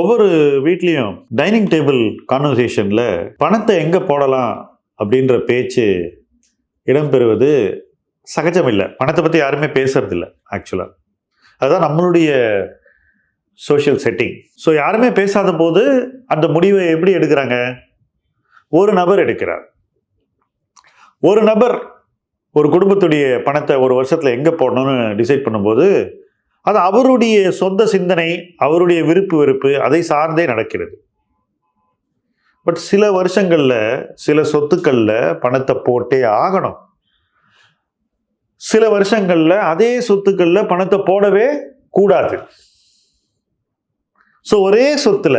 ஒவ்வொரு வீட்லேயும் dining table கான்வர்சேஷனில் பணத்தை எங்கே போடலாம் அப்படின்ற பேச்சு இடம்பெறுவது சகஜம் இல்லை. பணத்தை பற்றி யாருமே பேசுறதில்லை ஆக்சுவலாக. அதுதான் நம்மளுடைய சோஷியல் செட்டிங். ஸோ யாருமே பேசாத போது அந்த முடிவை எப்படி எடுக்கிறாங்க? ஒரு நபர் எடுக்கிறார். ஒரு நபர் ஒரு குடும்பத்துடைய பணத்தை ஒரு வருஷத்தில் எங்கே போடணும்னு டிசைட் பண்ணும்போது அது அவருடைய சொந்த சிந்தனை, அவருடைய விருப்பு வெறுப்பு, அதை சார்ந்தே நடக்கிறது. பட் சில வருஷங்களில் சில சொத்துக்களில் பணத்தை போட்டே ஆகணும். சில வருஷங்களில் அதே சொத்துக்களில் பணத்தை போடவே கூடாது. ஸோ ஒரே சொத்துல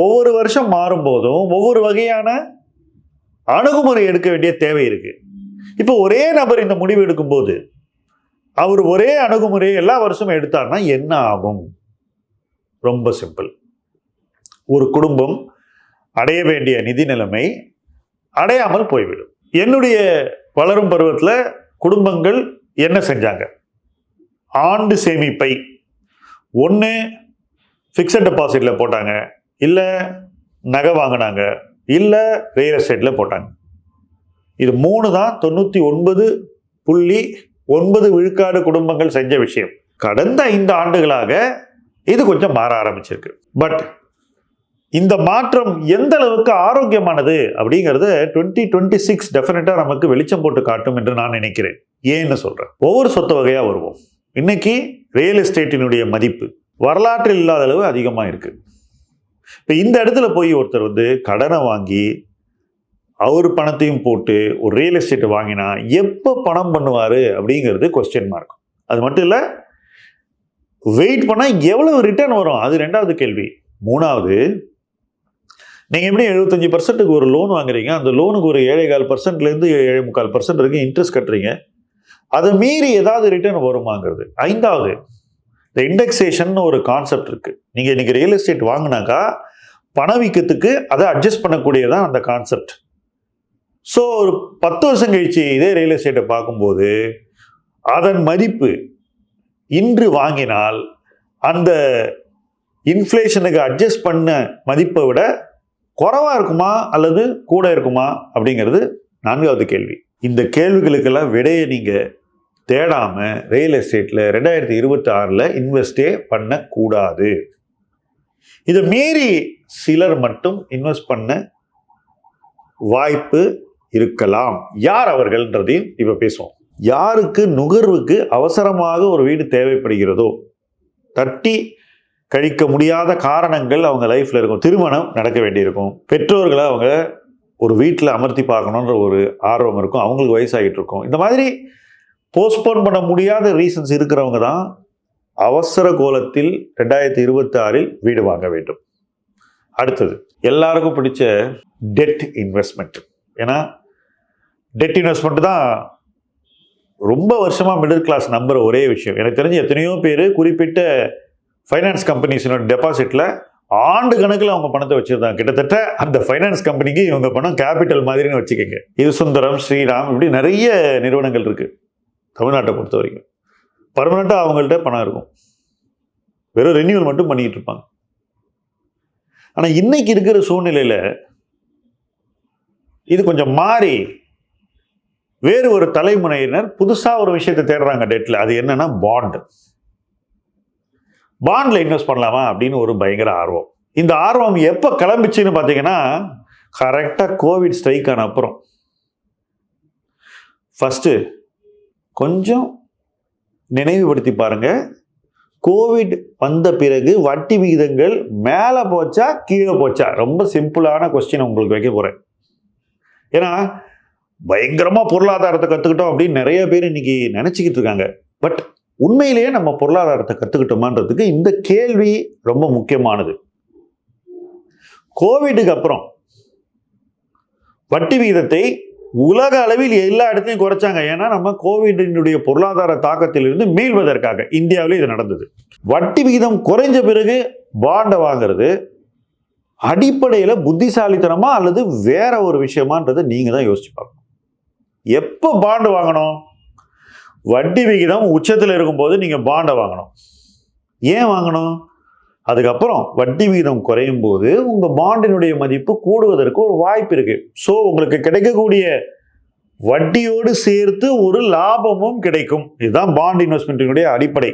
ஒவ்வொரு வருஷம் மாறும்போதும் ஒவ்வொரு வகையான அணுகுமுறை எடுக்க வேண்டிய தேவை இருக்கு. இப்போ ஒரே நபர் இந்த முடிவு எடுக்கும்போது அவர் ஒரே அணுகுமுறையை எல்லா வருஷமும் எடுத்தார்னா என்ன ஆகும்? ரொம்ப சிம்பிள். ஒரு குடும்பம் அடைய வேண்டிய நிதி நிலைமை அடையாமல் போய்விடும். என்னுடைய வளரும் பருவத்தில் குடும்பங்கள் என்ன செஞ்சாங்க? ஆண்டு சேமிப்பை ஒன்று ஃபிக்ஸட் டெபாசிட்டில் போட்டாங்க, இல்லை நகை வாங்கினாங்க, இல்லை ரியல் எஸ்டேட்டில் போட்டாங்க. இது 3 தான் 99.9 விழுக்காடு குடும்பங்கள் செஞ்ச விஷயம். கடந்த 5 ஆண்டுகளாக இது கொஞ்சம் மாற ஆரம்பிச்சிருக்கு. பட் இந்த மாற்றம் எந்த அளவுக்கு ஆரோக்கியமானது அப்படிங்கிறது 2026 டெஃபினட்டா நமக்கு வெளிச்சம் போட்டு காட்டும் என்று நான் நினைக்கிறேன். ஏன்னு சொல்றேன். ஒவ்வொரு சொத்து வகையா வருவோம். இன்னைக்கு ரியல் எஸ்டேட்டினுடைய மதிப்பு வரலாற்றில் இல்லாத அளவு அதிகமா இருக்கு. இப்ப இந்த இடத்துல போய் ஒருத்தர் கடனை வாங்கி அவர் பணத்தையும் போட்டு ஒரு ரியல் எஸ்டேட் வாங்கினா எப்போ பணம் பண்ணுவார் அப்படிங்கிறது கொஸ்டின் மார்க். அது மட்டும் இல்லை, வெயிட் பண்ணால் எவ்வளவு ரிட்டர்ன் வரும் அது 2வது கேள்வி. 3வது, நீங்கள் எப்படி 75% ஒரு லோன் வாங்குறீங்க, அந்த லோனுக்கு ஒரு 7.25%லேருந்து 7.25% வரைக்கும் இன்ட்ரெஸ்ட் கட்டுறீங்க, அதை மீறி ஏதாவது ரிட்டர்ன் வருமாங்கிறது. 5வது, இந்த இண்டெக்ஸேஷன் ஒரு கான்செப்ட் இருக்கு. நீங்கள் இன்னைக்கு ரியல் எஸ்டேட் வாங்கினாக்கா பணவீக்கத்துக்கு அதை அட்ஜஸ்ட் பண்ணக்கூடியதான் அந்த கான்செப்ட். ஸோ ஒரு 10 வருஷம் கழிச்சு இதே ரியல் எஸ்டேட்டை பார்க்கும்போது அதன் மதிப்பு இன்று வாங்கினால் அந்த இன்ஃப்ளேஷனுக்கு அட்ஜஸ்ட் பண்ண மதிப்பை விட குறைவா இருக்குமா அல்லது கூட இருக்குமா அப்படிங்கிறது 4வது கேள்வி. இந்த கேள்விகளுக்கெல்லாம் விடையை நீங்கள் தேடாமல் ரியல் எஸ்டேட்டில் 2026 இன்வெஸ்டே பண்ணக்கூடாது. இதை மீறி சிலர் மட்டும் இன்வெஸ்ட் பண்ண வாய்ப்பு இருக்கலாம். யார் அவர்கள்ன்றதையும் இப்ப பேசுவோம். யாருக்கு நுகர்வுக்கு அவசரமாக ஒரு வீடு தேவைப்படுகிறதோ, தட்டி கழிக்க முடியாத காரணங்கள் அவங்க லைஃப்ல இருக்கும். திருமணம் நடக்க வேண்டியிருக்கும், பெற்றோர்களை அவங்க ஒரு வீட்டில் அமர்த்தி பார்க்கணுன்ற ஒரு ஆர்வம் இருக்கும், அவங்களுக்கு வயசாகிட்டு இருக்கும். இந்த மாதிரி போஸ்ட்போன் பண்ண முடியாத ரீசன்ஸ் இருக்கிறவங்க தான் அவசர கோலத்தில் 2026 வீடு வாங்க வேண்டும். அடுத்தது, எல்லாருக்கும் பிடிச்ச டெட் இன்வெஸ்ட்மெண்ட். ஏன்னா டெட் இன்வெஸ்ட்மெண்ட் தான் ரொம்ப வருஷமா மிடில் கிளாஸ் நம்புற ஒரே விஷயம். எனக்கு தெரிஞ்ச எத்தனையோ பேர் குறிப்பிட்ட ஃபைனான்ஸ் கம்பெனிஸோட டெபாசிட்ல ஆண்டு கணக்கில் அவங்க பணத்தை வச்சிருந்தாங்க. கிட்டத்தட்ட அந்த ஃபைனான்ஸ் கம்பெனிக்கு இவங்க பணம் கேபிட்டல் மாதிரின்னு வச்சுக்கோங்க. இது சுந்தரம், ஸ்ரீராம், இப்படி நிறைய நிறுவனங்கள் இருக்கு தமிழ்நாட்டை பொறுத்த வரைக்கும். பர்மனெண்ட்டாக அவங்கள்ட்ட பணம் இருக்கும், வெறும் ரெனியூவல் மட்டும் பண்ணிட்டு இருப்பாங்க. ஆனால் இன்னைக்கு இருக்கிற சூழ்நிலையில் இது கொஞ்சம் மாறி வேறு ஒரு தலைமுறையினர் புதுசாக ஒரு விஷயத்தை தேடுறாங்க டெட்டில். அது என்னன்னா பாண்ட். பாண்டில் இன்வெஸ்ட் பண்ணலாமா அப்படின்னு ஒரு பயங்கர ஆர்வம். இந்த ஆர்வம் எப்போ கிளம்பிச்சுன்னு பார்த்தீங்கன்னா கரெக்டாக கோவிட் ஸ்ட்ரைக் ஆன அப்புறம். ஃபஸ்ட்டு கொஞ்சம் நினைவுபடுத்தி பாருங்க, கோவிட் வந்த பிறகு வட்டி விகிதங்கள் மேலே போச்சா கீழே போச்சா? ரொம்ப சிம்பிளான கொஸ்டின் உங்களுக்கு வைக்க போகிறேன். ஏன்னா பயங்கரமாக பொருளாதாரத்தை கற்றுக்கிட்டோம் அப்படின்னு நிறைய பேர் இன்னைக்கு நினச்சிக்கிட்டு இருக்காங்க. பட் உண்மையிலேயே நம்ம பொருளாதாரத்தை கற்றுக்கிட்டோமான்றதுக்கு இந்த கேள்வி ரொம்ப முக்கியமானது. கோவிடுக்கு அப்புறம் வட்டி விகிதத்தை உலக அளவில் எல்லா இடத்துலையும் குறைச்சாங்க. ஏன்னா நம்ம கோவிடினுடைய பொருளாதார தாக்கத்திலிருந்து மீள்வதற்காக இந்தியாவிலே இது நடந்தது. வட்டி விகிதம் குறைஞ்ச பிறகு பாண்டை வாங்குறது அடிப்படையில் புத்திசாலித்தனமா அல்லது வேற ஒரு விஷயமான்றது நீங்க தான் யோசிச்சு பார்க்கணும். எப்போ பாண்டு வாங்கணும்? வட்டி விகிதம் உச்சத்தில் இருக்கும்போது நீங்க பாண்டை வாங்கணும். ஏன் வாங்கணும்? அதுக்கப்புறம் வட்டி விகிதம் குறையும் போது உங்க பாண்டினுடைய மதிப்பு கூடுவதற்கு ஒரு வாய்ப்பு இருக்கு. ஸோ உங்களுக்கு கிடைக்கக்கூடிய வட்டியோடு சேர்த்து ஒரு லாபமும் கிடைக்கும். இதுதான் பாண்ட் இன்வெஸ்ட்மெண்ட்டினுடைய அடிப்படை.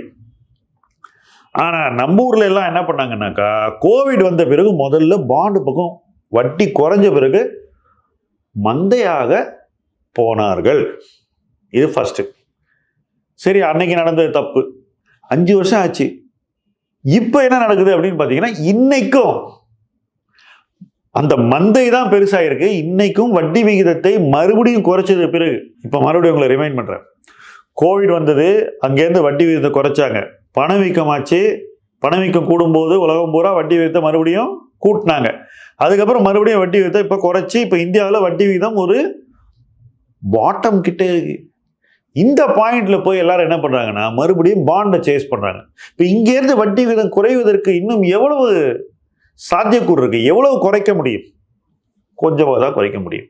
ஆனா நம்ம ஊர்ல எல்லாம் என்ன பண்ணாங்கன்னாக்கா, கோவிட் வந்த பிறகு முதல்ல பாண்டு பக்கம் வட்டி குறைஞ்ச பிறகு மந்தையாக போனார்கள். இது ஃபர்ஸ்ட். சரி, அன்னைக்கு நடந்தது தப்பு. 5 வருஷம் ஆச்சு. இப்ப என்ன நடக்குது அப்படின்னு பாத்தீங்கன்னா, இன்னைக்கும் அந்த மந்தை தான் பெருசாயிருக்கு. இன்னைக்கும் வட்டி விகிதத்தை மறுபடியும் குறைச்சது பிறகு, இப்ப மறுபடியும் உங்களை ரிமைண்ட் பண்றேன். கோவிட் வந்தது, அங்கேருந்து வட்டி விகிதத்தை குறைச்சாங்க. பணவீக்கமாச்சு. பணவீக்கம் கூடும்போது உலகம் பூரா வட்டி விகிதத்தை மறுபடியும் கூட்டினாங்க. அதுக்கப்புறம் மறுபடியும் வட்டி விகிதத்தை இப்ப குறைச்சி இப்ப இந்தியாவில் வட்டி விகிதம் ஒரு பாட்டம் கிட்டே இருக்கு. இந்த பாயிண்ட்ல போய் எல்லாரும் என்ன பண்றாங்கன்னா, மறுபடியும் பாண்டை சேஸ் பண்றாங்க. இப்ப இங்க இருந்து வட்டி விகிதம் குறைவதற்கு இன்னும் எவ்வளவு சாத்தியக்கூறு இருக்கு? எவ்வளவு குறைக்க முடியும்? கொஞ்சமாக தான் குறைக்க முடியும்.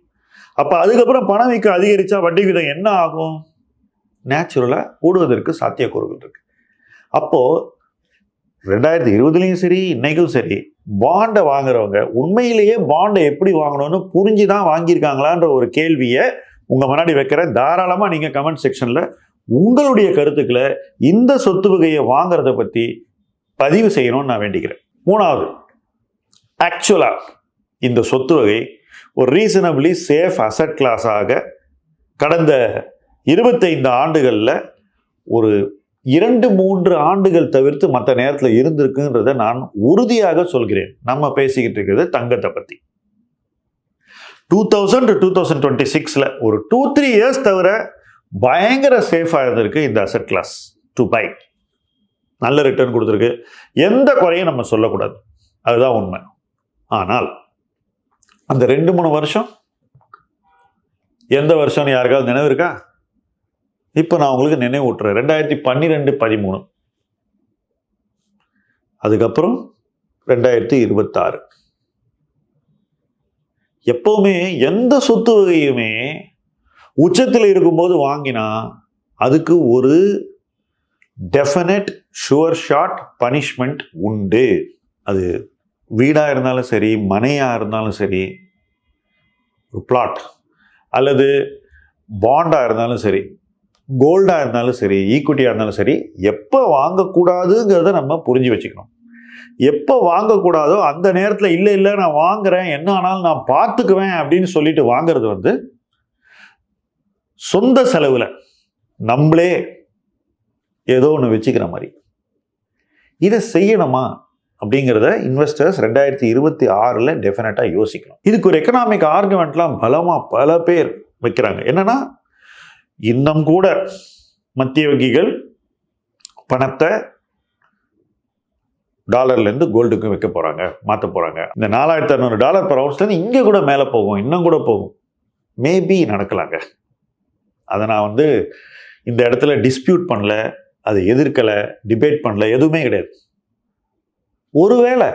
அப்ப அதுக்கப்புறம் பணவீக்கம் அதிகரிச்சா வட்டி விகிதம் என்ன ஆகும்? நேச்சுரலா கூடுவதற்கு சாத்தியக்கூறுகள் இருக்கு. அப்போ 2020லயும் சரி, இன்னைக்கும் சரி, பாண்டை வாங்குறவங்க உண்மையிலேயே பாண்டை எப்படி வாங்கணும்னு புரிஞ்சுதான் வாங்கியிருக்காங்களான்ற ஒரு கேள்வியை உங்க முன்னாடி வைக்கிறேன். தாராளமா நீங்க கமெண்ட் செக்ஷன்ல உங்களுடைய கருத்துக்களை இந்த சொத்து வகையை வாங்குறத பத்தி பதிவு செய்யணும்னு நான் வேண்டிக்கிறேன். 3வது, ஆக்சுவலா இந்த சொத்து வகை ஒரு ரீசனபிளி சேஃப் அசட் கிளாஸாக கடந்த 25 ஆண்டுகள்ல ஒரு 2-3 ஆண்டுகள் தவிர்த்து மற்ற நேரத்தில் இருந்திருக்குன்றதை நான் உறுதியாக சொல்கிறேன். நம்ம பேசிக்கிட்டு இருக்கிறது தங்கத்தை பத்தி. 2000 to 2026ல ஒரு 2-3 இயர்ஸ் தவிர பயங்கர சேஃபா இருந்திருக்கு இந்த அசட் கிளாஸ் டு பை. நல்ல ரிட்டர்ன் கொடுத்துருக்கு. எந்த குறையும் நம்ம சொல்லக்கூடாது, அதுதான் உண்மை. ஆனால் அந்த 2-3 வருஷம் எந்த வருஷம்னு யாருக்காவது நினைவு இருக்கா? இப்போ நான் உங்களுக்கு நினைவு விட்டுறேன். 2012-13, அதுக்கப்புறம் 2026. எப்பவுமே எந்த சொத்து வகையுமே உச்சத்தில் இருக்கும்போது வாங்கினா அதுக்கு ஒரு டெஃபினட் ஷுவர் ஷாட் பனிஷ்மெண்ட் உண்டு. அது வீடா இருந்தாலும் சரி, மனையா இருந்தாலும் சரி, ஒரு பிளாட் அல்லது பாண்டா இருந்தாலும் சரி, கோல்டா இருந்தாலும் சரி, ஈக்விட்டியா இருந்தாலும் சரி, எப்போ வாங்கக்கூடாதுங்கிறத நம்ம புரிஞ்சு வச்சுக்கணும். எப்போ வாங்கக்கூடாதோ அந்த நேரத்தில் இல்லை நான் வாங்குறேன், என்ன ஆனாலும் நான் பார்த்துக்குவேன் அப்படின்னு சொல்லிட்டு வாங்குறது சொந்த செலவில் நம்மளே ஏதோ ஒன்று வச்சுக்கிற மாதிரி. இதை செய்யணுமா அப்படிங்கிறத இன்வெஸ்டர்ஸ் 2026ல் டெஃபினட்டாக யோசிக்கணும். இதுக்கு ஒரு எக்கனாமிக் ஆர்குமெண்ட்லாம் பலமாக பல பேர் வைக்கிறாங்க. என்னன்னா, இன்னும் கூட மத்திய வங்கிகள் பணத்தை டாலர்லேருந்து கோல்டுக்கு வைக்க போறாங்க, மாற்ற போறாங்க. இந்த $4,600 per ounce இங்கே கூட மேலே போகும், இன்னும் கூட போகும். மேபி நடக்கலாங்க. அதை நான் இந்த இடத்துல டிஸ்பியூட் பண்ணல, அதை எதிர்க்கலை, டிபேட் பண்ணல, எதுவுமே கிடையாது. ஒருவேளை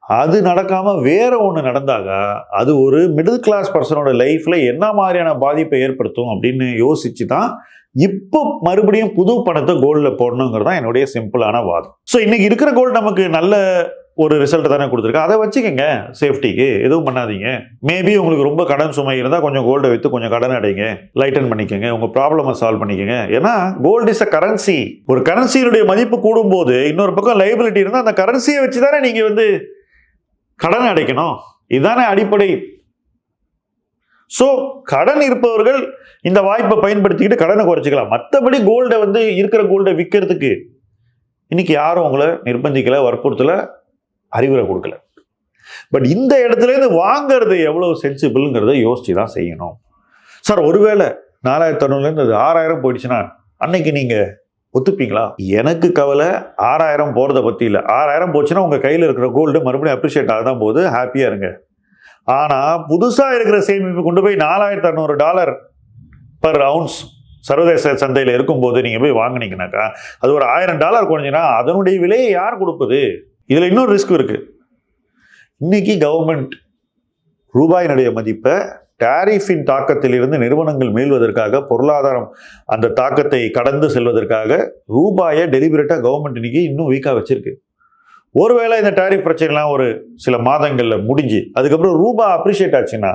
அது நடக்காம வேற ஒன்று நடந்தாக அது ஒரு மிடில் கிளாஸ் பர்சனோட லைஃப்ல என்ன மாதிரியான பாதிப்பை ஏற்படுத்தும் அப்படின்னு யோசிச்சு தான் இப்போ மறுபடியும் புது பணத்தை கோல்டில் போடணுங்கிறது தான் என்னுடைய சிம்பிளான வாதம். ஸோ இன்னைக்கு இருக்கிற கோல்டு நமக்கு நல்ல ஒரு ரிசல்ட் தானே கொடுத்துருக்கு. அதை வச்சுக்கோங்க, சேஃப்டிக்கு எதுவும் பண்ணாதீங்க. மேபி உங்களுக்கு ரொம்ப கடன் சுமை இருந்தால் கொஞ்சம் கோல்டை வைத்து கொஞ்சம் கடன் அடைங்க, லைட்டன் பண்ணிக்கோங்க, உங்கள் ப்ராப்ளமை சால்வ் பண்ணிக்கோங்க. ஏன்னா கோல்டு இஸ் அ கரன்சி. ஒரு கரன்சியினுடைய மதிப்பு கூடும்போது இன்னொரு பக்கம் லைபிலிட்டி இருந்தால் அந்த கரன்சியை வச்சு தானே நீங்கள் கடன் அடைக்கணும். இதுதானே அடிப்படை. ஸோ கடன் இருப்பவர்கள் இந்த வாய்ப்பை பயன்படுத்திக்கிட்டு கடனை குறைச்சிக்கலாம். மற்றபடி கோல்டை இருக்கிற கோல்டை விற்கிறதுக்கு இன்னைக்கு யாரும் உங்களை நிர்பந்திக்கல, வற்புறுத்தல, அறிவுரை கொடுக்கல. பட் இந்த இடத்துல இருந்து வாங்கிறது எவ்வளவு சென்சிபிள்ங்கிறத யோசிச்சு தான் செய்யணும். சார், ஒருவேளை 4,600 அது 6,000 போயிடுச்சுன்னா அன்னைக்கு நீங்க ஒத்துப்பீங்களா? எனக்கு கவலை 6000 போறதை பத்தி இல்லை. 6000 போச்சுன்னா உங்க கையில் இருக்கிற கோல்டு மறுபடியும் அப்ரிஷியேட் ஆகதான் போது, ஹாப்பியா இருங்க. ஆனா புதுசா இருக்கிற சேமிப்பு கொண்டு போய் $4600 பர் அவுன்ஸ் சர்வதேச சந்தையில் இருக்கும்போது நீங்க போய் வாங்கினீங்கன்னாக்கா அது ஒரு $1000 குறைஞ்சினா அதனுடைய விலையை யார் கொடுப்பது? இதுல இன்னொரு ரிஸ்க் இருக்கு. இன்னைக்கு கவர்மெண்ட் ரூபாயினுடைய மதிப்பை டாரிஃபின் தாக்கத்தில் இருந்து நிறுவனங்கள் மீள்வதற்காக, பொருளாதாரம் அந்த தாக்கத்தை கடந்து செல்வதற்காக ரூபாயை டெலிபரேட்டா கவர்மெண்ட் இன்னைக்கு இன்னும் வீக்கா வச்சிருக்கு. ஒருவேளை இந்த டாரிஃப் பிரச்சனைலாம் ஒரு சில மாதங்கள்ல முடிஞ்சு அதுக்கப்புறம் ரூபாய் அப்ரிஷியேட் ஆச்சுன்னா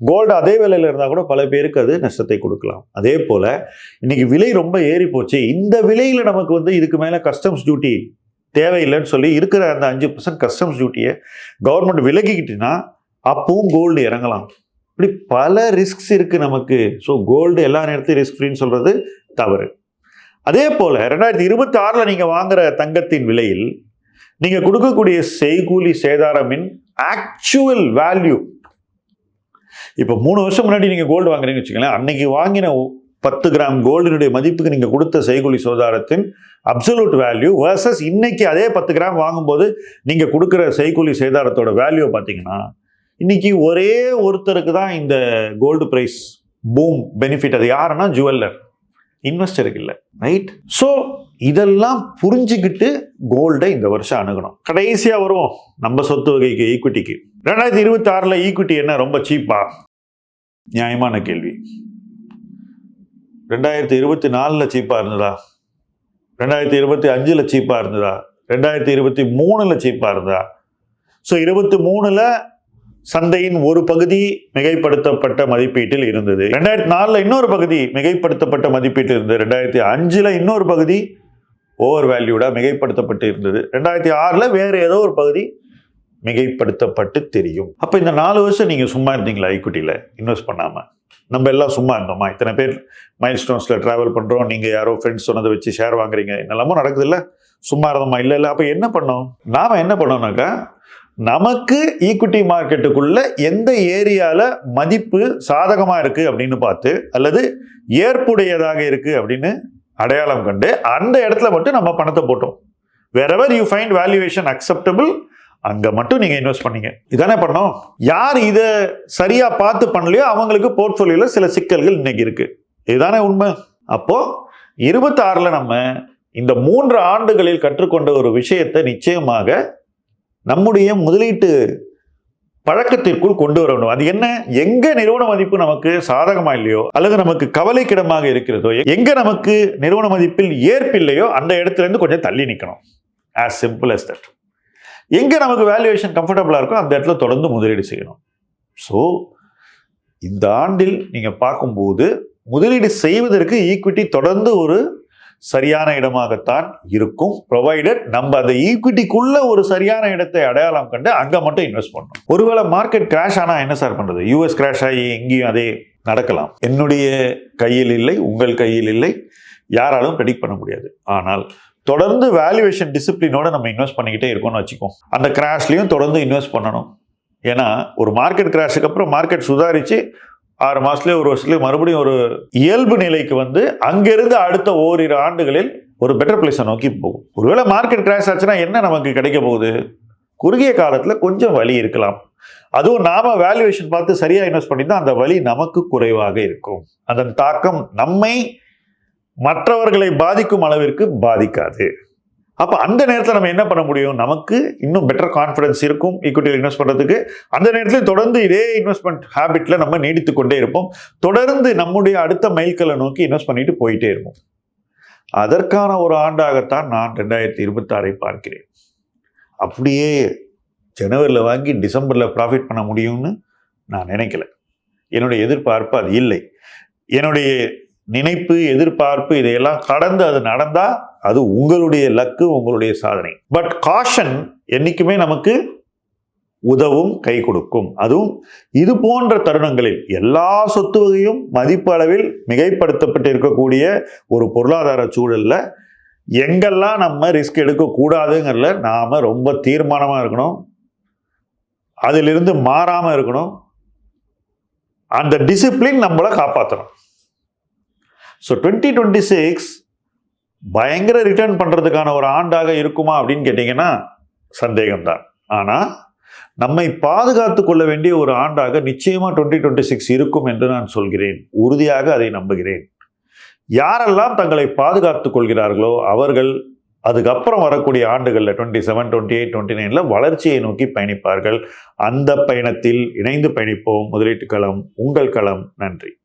கோல்டு அதே விலையில இருந்தா கூட பல பேருக்கு அது நஷ்டத்தை கொடுக்கலாம். அதே போல இன்னைக்கு விலை ரொம்ப ஏறி போச்சு. இந்த விலையில நமக்கு இதுக்கு மேல கஸ்டம்ஸ் டியூட்டி தேவையில்லைன்னு சொல்லி இருக்கிற அந்த 5% கஸ்டம்ஸ் டியூட்டியை கவர்மெண்ட் விலகிக்கிட்டுனா அப்பவும் கோல்டு இறங்கலாம். இப்படி பல ரிஸ்க்ஸ் இருக்கு நமக்கு. ஸோ கோல்டு எல்லா நேரத்தையும் ரிஸ்க் ஃப்ரீன்னு சொல்றது தவறு. அதே போல 2026 நீங்க வாங்குற தங்கத்தின் விலையில் நீங்க கொடுக்கக்கூடிய செய்கூலி சேதாரமின் ஆக்சுவல் வேல்யூ, இப்ப 3 வருஷம் முன்னாடி நீங்க கோல்டு வாங்குறீங்கன்னு வச்சுக்கோங்களேன், அன்னைக்கு வாங்கின 10 கிராம் கோல்டினுடைய மதிப்புக்கு நீங்க கொடுத்த செய்கூலி சேதாரத்தின் அப்சல்யூட் வேல்யூ வர்சஸ் இன்னைக்கு அதே 10 கிராம் வாங்கும்போது நீங்க கொடுக்குற செய்கூலி சேதாரத்தோட வேல்யூ பார்த்தீங்கன்னா இன்னைக்கு ஒரே ஒருத்தருக்கு தான் இந்த கோல்டு பிரைஸ் பூம் பெனிஃபிட். அது யாருன்னா ஜுவல்லர், இன்வெஸ்டருக்கு இல்லை. ரைட்? ஸோ இதெல்லாம் புரிஞ்சுக்கிட்டு கோல்டை இந்த வருஷம் அணுகணும். கடைசியா வருவோம் நம்ம சொத்து வகைக்கு, ஈக்விட்டிக்கு. 2026 ஈக்விட்டி என்ன ரொம்ப சீப்பா? நியாயமான கேள்வி. 2024 சீப்பா இருந்ததா? 2025 சீப்பா இருந்ததா? 2023 சீப்பா இருந்ததா? ஸோ 23 சந்தையின் ஒரு பகுதி மிகைப்படுத்தப்பட்ட மதிப்பீட்டில் இருந்தது. 2004 இன்னொரு பகுதி மிகைப்படுத்தப்பட்ட மதிப்பீட்டில் இருந்தது. 2005 இன்னொரு பகுதி ஓவர் வேல்யூடா மிகைப்படுத்தப்பட்டு இருந்தது. 2006 வேற ஏதோ ஒரு பகுதி மிகைப்படுத்தப்பட்டு தெரியும். அப்ப இந்த 4 வருஷம் நீங்க சும்மா இருந்தீங்களா ஈக்விட்டியில இன்வெஸ்ட் பண்ணாம? நம்ம எல்லாம் சும்மா இருந்தோமா? இத்தனை பேர் மைல் ஸ்டோன்ஸ்ல டிராவல் பண்றோம், நீங்க யாரோ ஃப்ரெண்ட்ஸ் சொன்னதை வச்சு ஷேர் வாங்குறீங்க, என்னெல்லாமோ நடக்குது இல்ல? சும்மா இருந்தோமா? இல்ல இல்ல. அப்ப என்ன பண்ணோம்? நாம என்ன பண்ணோம்னாக்கா, நமக்கு ஈக்விட்டி மார்க்கெட்டுக்குள்ள எந்த ஏரியால மதிப்பு சாதகமா இருக்கு அப்படின்னு பார்த்து அல்லது ஏற்புடையதாக இருக்கு அப்படின்னு அடையாளம் கண்டு அந்த இடத்துல மட்டும் நம்ம பணத்தை போட்டோம். wherever you find valuation acceptable அங்க மட்டும் நீங்க இன்வெஸ்ட் பண்ணீங்க. இதானே பண்ணோம். யார் இதை சரியா பார்த்து பண்ணலையோ அவங்களுக்கு போர்ட்போலியோல சில சிக்கல்கள் இன்னைக்கு இருக்கு. இதுதானே உண்மை. அப்போ 26 நம்ம இந்த 3 ஆண்டுகளில் கற்றுக்கொண்ட ஒரு விஷயத்தை நிச்சயமாக நம்முடைய முதலீட்டு பழக்கத்திற்குள் கொண்டு வரணும். அது என்ன? எங்க நிறுவன மதிப்பு நமக்கு சாதகமா இல்லையோ அல்லது நமக்கு கவலைக்கிடமாக இருக்கிறதோ, எங்க நமக்கு நிறுவன மதிப்பில் ஏற்பில்லையோ அந்த இடத்துல இருந்து கொஞ்சம் தள்ளி நிற்கணும். as simple as that. எங்க நமக்கு வேல்யூவேஷன் கம்ஃபர்டபுளா இருக்கோ அந்த இடத்துல தொடர்ந்து முதலீடு செய்யணும். ஸோ இந்த ஆண்டில் நீங்க பார்க்கும்போது முதலீடு செய்வதற்கு ஈக்விட்டி தொடர்ந்து ஒரு சரியான இடமாகத்தான் இருக்கும், ப்ரொவைடட் நம்ம அந்த ஈக்விட்டிக்குள்ள ஒரு சரியான இடத்தை அடையாளம் கண்டு அங்க மட்டும் இன்வெஸ்ட் பண்ணணும். ஒருவேளை மார்க்கெட் கிராஷ் ஆனா என்ன சார் பண்றது? யூஎஸ் கிராஷ் ஆகி எங்கேயும் அதே நடக்கலாம். என்னுடைய கையில் இல்லை, உங்கள் கையில் இல்லை, யாராலும் ப்ரெடிக்ட் பண்ண முடியாது. ஆனால் தொடர்ந்து வேல்யூவேஷன் டிசிப்ளினோட நம்ம இன்வெஸ்ட் பண்ணிக்கிட்டே இருக்கோம்னு வச்சுக்கோம். அந்த கிராஷ்லையும் தொடர்ந்து இன்வெஸ்ட் பண்ணணும். ஏன்னா ஒரு மார்க்கெட் கிராஷுக்கு அப்புறம் மார்க்கெட் சுதாரிச்சு 6 மாசத்துலயே 1 வருஷத்துலயே மறுபடியும் ஒரு இயல்பு நிலைக்கு வந்து அங்கிருந்து அடுத்த ஓரிரு ஆண்டுகளில் ஒரு பெட்டர் பிளேஸை நோக்கி போகும். ஒருவேளை மார்க்கெட் கிராஷ் ஆச்சுன்னா என்ன நமக்கு கிடைக்க போகுது? குறுகிய காலத்துல கொஞ்சம் வலி இருக்கலாம். அதுவும் நாம வேல்யூவேஷன் பார்த்து சரியா இன்வெஸ்ட் பண்ணியிருந்தா அந்த வலி நமக்கு குறைவாக இருக்கும். அதன் தாக்கம் நம்மை மற்றவர்களை பாதிக்கும் அளவிற்கு பாதிக்காது. அப்ப அந்த நேரத்தில் நம்ம என்ன பண்ண முடியும்? நமக்கு இன்னும் பெட்டர் கான்ஃபிடன்ஸ் இருக்கும் ஈக்விட்டியில் இன்வெஸ்ட் பண்றதுக்கு. அந்த நேரத்தில் தொடர்ந்து இதே இன்வெஸ்ட்மெண்ட் ஹேபிட்ல நம்ம நீடித்து கொண்டே இருப்போம். தொடர்ந்து நம்முடைய அடுத்த மைல்கல்லை நோக்கி இன்வெஸ்ட் பண்ணிட்டு போயிட்டே இருப்போம். அதற்கான ஒரு ஆண்டாகத்தான் நான் 2026 பார்க்கிறேன். அப்படியே ஜனவரியில் வாங்கி டிசம்பரில் ப்ராஃபிட் பண்ண முடியும்னு நான் நினைக்கல. என்னுடைய எதிர்பார்ப்பு அது இல்லை. என்னுடைய நினைப்பு, எதிர்பார்ப்பு இதையெல்லாம் கடந்து அது நடந்தா அது உங்களுடைய லக்கு, உங்களுடைய சாதனை. பட் காஷன் என்னைக்குமே நமக்கு உதவும், கை கொடுக்கும். அதுவும் இது போன்ற தருணங்களில் எல்லா சொத்து வகையும் மதிப்பு அளவில் மிகைப்படுத்தப்பட்டு இருக்கக்கூடிய ஒரு பொருளாதார சூழல்ல எங்கெல்லாம் நம்ம ரிஸ்க் எடுக்கக்கூடாதுங்கிறதுல நாம ரொம்ப தீர்மானமா இருக்கணும். அதிலிருந்து மாறாம இருக்கணும். அந்த டிசிப்ளின் நம்மளை காப்பாற்றணும். ஸோ 2026 பயங்கர ரிட்டர்ன் பண்ணுறதுக்கான ஒரு ஆண்டாக இருக்குமா அப்படின்னு கேட்டிங்கன்னா சந்தேகம்தான். ஆனால் நம்மை பாதுகாத்து கொள்ள வேண்டிய ஒரு ஆண்டாக நிச்சயமாக 2026 இருக்கும் என்று நான் சொல்கிறேன். உறுதியாக அதை நம்புகிறேன். யாரெல்லாம் தங்களை பாதுகாத்துக் கொள்கிறார்களோ அவர்கள் அதுக்கப்புறம் வரக்கூடிய ஆண்டுகளில் 27, 28, 29 வளர்ச்சியை நோக்கி பயணிப்பார்கள். அந்த பயணத்தில் இணைந்து பயணிப்போம். முதலீட்டு களம் உங்கள் களம். நன்றி.